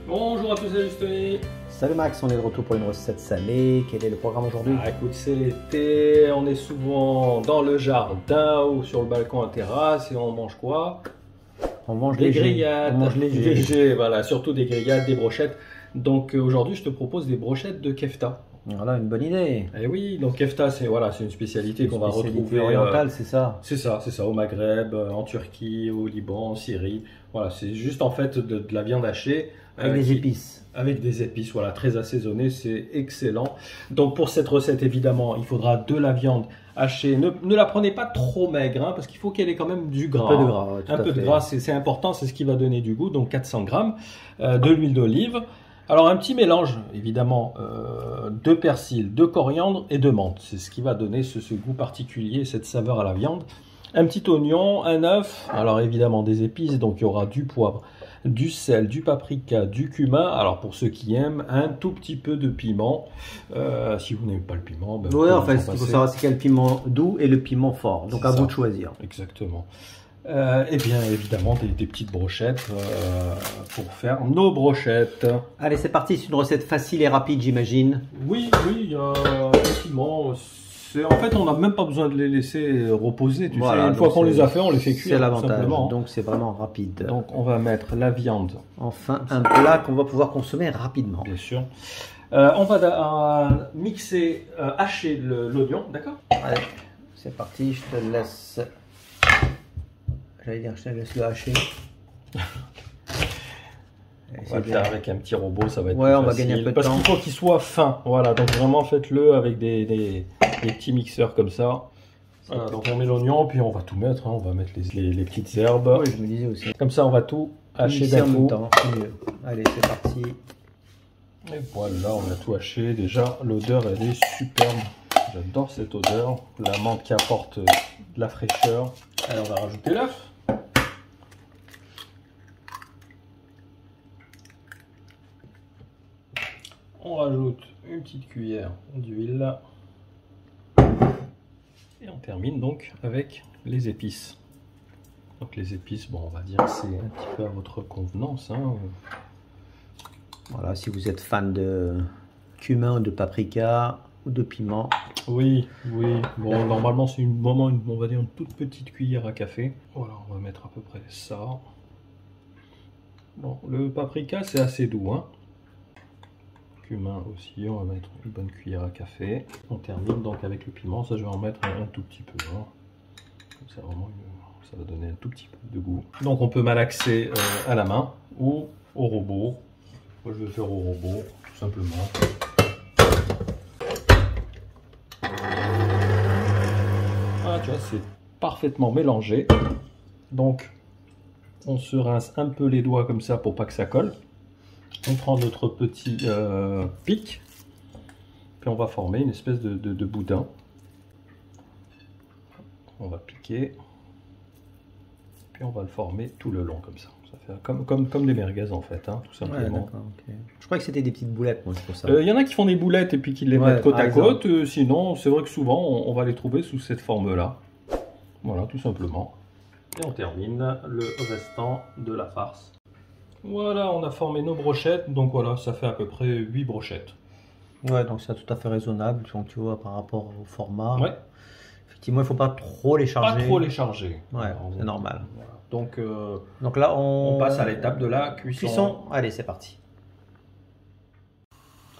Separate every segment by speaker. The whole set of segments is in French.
Speaker 1: Bonjour à tous, salut Tony.
Speaker 2: Salut Max, on est de retour pour une recette salée. Quel est le programme aujourd'hui?
Speaker 1: Écoute, c'est l'été, on est souvent dans le jardin ou sur le balcon à terrasse et on mange quoi?
Speaker 2: On mange
Speaker 1: des
Speaker 2: léger.
Speaker 1: grillades,
Speaker 2: On mange léger.
Speaker 1: voilà, surtout des grillades, des brochettes. Donc aujourd'hui, je te propose des brochettes de kefta.
Speaker 2: Voilà, une bonne idée.
Speaker 1: Et oui, donc kefta, c'est une spécialité qu'on va retrouver
Speaker 2: orientale, c'est ça?
Speaker 1: C'est ça, au Maghreb, en Turquie, au Liban, en Syrie. Voilà, c'est juste en fait de la viande hachée.
Speaker 2: Avec des épices.
Speaker 1: Avec des épices, voilà, très assaisonnées, c'est excellent. Donc pour cette recette, évidemment, il faudra de la viande hachée. Ne la prenez pas trop maigre, hein, parce qu'il faut qu'elle ait quand même du gras.
Speaker 2: Un peu de gras, ouais,
Speaker 1: un peu de gras, c'est important, c'est ce qui va donner du goût. Donc 400 grammes de l'huile d'olive. Alors un petit mélange, évidemment, de persil, de coriandre et de menthe. C'est ce qui va donner ce goût particulier, cette saveur à la viande. Un petit oignon, un œuf, alors évidemment des épices, donc il y aura du poivre, du sel, du paprika, du cumin. Alors pour ceux qui aiment, un tout petit peu de piment. Si vous n'aimez pas le piment, ben
Speaker 2: oui, en fait, ce qu'il faut savoir, c'est qu'il y a le piment doux et le piment fort. Donc à vous de choisir.
Speaker 1: Exactement. Et bien évidemment des petites brochettes pour faire nos brochettes.
Speaker 2: Allez, c'est parti, c'est une recette facile et rapide, j'imagine.
Speaker 1: Oui, effectivement. En fait, on n'a même pas besoin de les laisser reposer. Tu sais, une fois qu'on les a fait, on les fait cuire.
Speaker 2: C'est l'avantage. Donc c'est vraiment rapide.
Speaker 1: Donc on va mettre la viande.
Speaker 2: Enfin, un plat qu'on va pouvoir consommer rapidement.
Speaker 1: Bien sûr. On va mixer, hacher l'oignon, d'accord?
Speaker 2: Allez, c'est parti, je te laisse. J'allais dire, je te laisse le hacher.
Speaker 1: On va le faire avec un petit robot, ça va être
Speaker 2: plus
Speaker 1: facile.
Speaker 2: On va gagner un peu de temps.
Speaker 1: Parce qu'il faut qu'il soit fin. Voilà, donc vraiment faites-le avec des petits mixeurs comme ça. Voilà, donc on met l'oignon, puis on va tout mettre. Hein. On va mettre les petites herbes.
Speaker 2: Oui, je me disais aussi.
Speaker 1: Comme ça, on va tout hacher d'un coup.
Speaker 2: C'est mieux. Allez, c'est parti.
Speaker 1: Et voilà, on a tout haché. Déjà, l'odeur, elle est superbe. J'adore cette odeur. La menthe qui apporte de la fraîcheur. Allez, on va rajouter l'œuf. On rajoute une petite cuillère d'huile. Et on termine donc avec les épices. Donc les épices, bon, on va dire que c'est un petit peu à votre convenance. Hein.
Speaker 2: Voilà, si vous êtes fan de cumin, de paprika ou de piment.
Speaker 1: Oui. Bon, normalement, c'est on va dire une toute petite cuillère à café. Voilà, on va mettre à peu près ça. Bon, le paprika, c'est assez doux, hein. Cumin aussi, on va mettre une bonne cuillère à café. On termine donc avec le piment, ça je vais en mettre un tout petit peu. Hein. Comme ça, vraiment, ça va donner un tout petit peu de goût. Donc on peut malaxer à la main ou au robot. Moi je vais le faire au robot, tout simplement. Voilà, tu vois, c'est parfaitement mélangé. Donc on se rince un peu les doigts comme ça pour pas que ça colle. On prend notre petit pic, puis on va former une espèce de boudin. On va piquer, puis on va le former tout le long comme ça. Ça fait comme des merguez en fait, hein, tout simplement.
Speaker 2: Ouais, okay. Je crois que c'était des petites boulettes, moi, c'est pour ça.
Speaker 1: Il y en a qui font des boulettes et puis qui les mettent côte à côte. Sinon, c'est vrai que souvent, on va les trouver sous cette forme-là. Voilà, tout simplement. Et on termine le restant de la farce. Voilà, on a formé nos brochettes, donc voilà, ça fait à peu près 8 brochettes.
Speaker 2: Ouais, donc c'est tout à fait raisonnable, donc tu vois, par rapport au format.
Speaker 1: Ouais.
Speaker 2: Effectivement, il ne faut pas trop les charger.
Speaker 1: Pas trop les charger.
Speaker 2: Ouais, c'est normal.
Speaker 1: Voilà.
Speaker 2: Donc là, on
Speaker 1: passe à l'étape de la cuisson.
Speaker 2: Allez, c'est parti.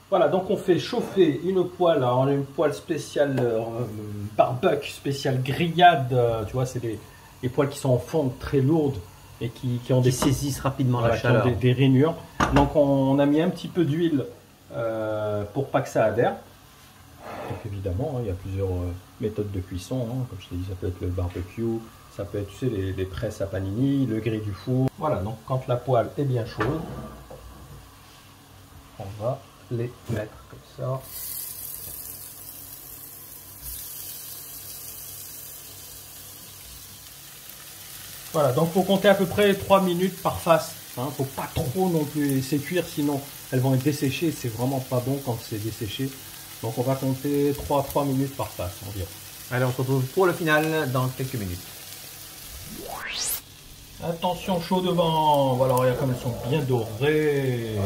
Speaker 1: Voilà, donc on fait chauffer une poêle, alors on a une poêle spéciale barbecue, spéciale grillade, tu vois, c'est les poêles qui sont en fonte très lourdes. Et qui ont
Speaker 2: saisissent rapidement la chaleur.
Speaker 1: Qui ont des rainures. Donc on a mis un petit peu d'huile pour pas que ça adhère. Donc évidemment, hein, il y a plusieurs méthodes de cuisson. Hein. Comme je t'ai dit, ça peut être le barbecue, ça peut être, tu sais, les presses à panini, le grill du four. Voilà, donc quand la poêle est bien chaude, on va les mettre comme ça. Voilà, donc il faut compter à peu près 3 minutes par face. Hein, faut pas trop non plus les laisser cuire, sinon elles vont être desséchées. C'est vraiment pas bon quand c'est desséché. Donc on va compter 3 minutes par face environ.
Speaker 2: Allez, on se retrouve pour le final dans quelques minutes.
Speaker 1: Attention, chaud devant. Voilà, regarde comme elles sont bien dorées.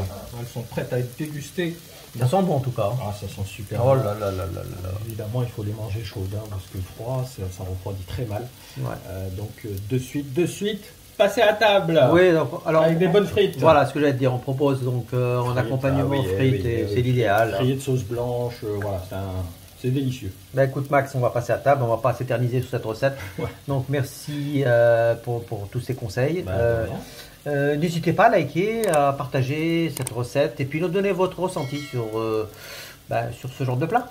Speaker 1: Elles sont prêtes à être dégustées.
Speaker 2: Ça sent bon en tout cas.
Speaker 1: Ah, ça sent super
Speaker 2: Oh
Speaker 1: bon.
Speaker 2: là là là là là.
Speaker 1: Évidemment, il faut les manger chaudes, hein, parce que froid, ça refroidit très mal.
Speaker 2: Ouais.
Speaker 1: Donc, de suite, passez à table.
Speaker 2: Oui, donc, alors,
Speaker 1: Avec des bonnes frites.
Speaker 2: Voilà ce que j'allais te dire. On propose donc en
Speaker 1: Frites,
Speaker 2: accompagnement
Speaker 1: ah oui,
Speaker 2: frites,
Speaker 1: oui,
Speaker 2: et
Speaker 1: oui,
Speaker 2: c'est l'idéal.
Speaker 1: Frites de sauce blanche, voilà, c'est délicieux.
Speaker 2: Ben écoute Max, on va passer à table, on va pas s'éterniser sur cette recette.
Speaker 1: Ouais.
Speaker 2: Donc merci pour tous ces conseils.
Speaker 1: Bah, de rien.
Speaker 2: N'hésitez pas à liker, à partager cette recette et puis nous donner votre ressenti sur ce genre de plat.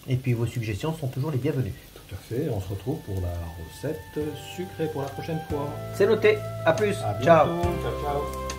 Speaker 2: Et puis vos suggestions sont toujours les bienvenues.
Speaker 1: Tout à fait, on se retrouve pour la recette sucrée pour la prochaine fois.
Speaker 2: C'est noté, à plus,
Speaker 1: À bientôt.
Speaker 2: ciao.
Speaker 1: Ciao, ciao.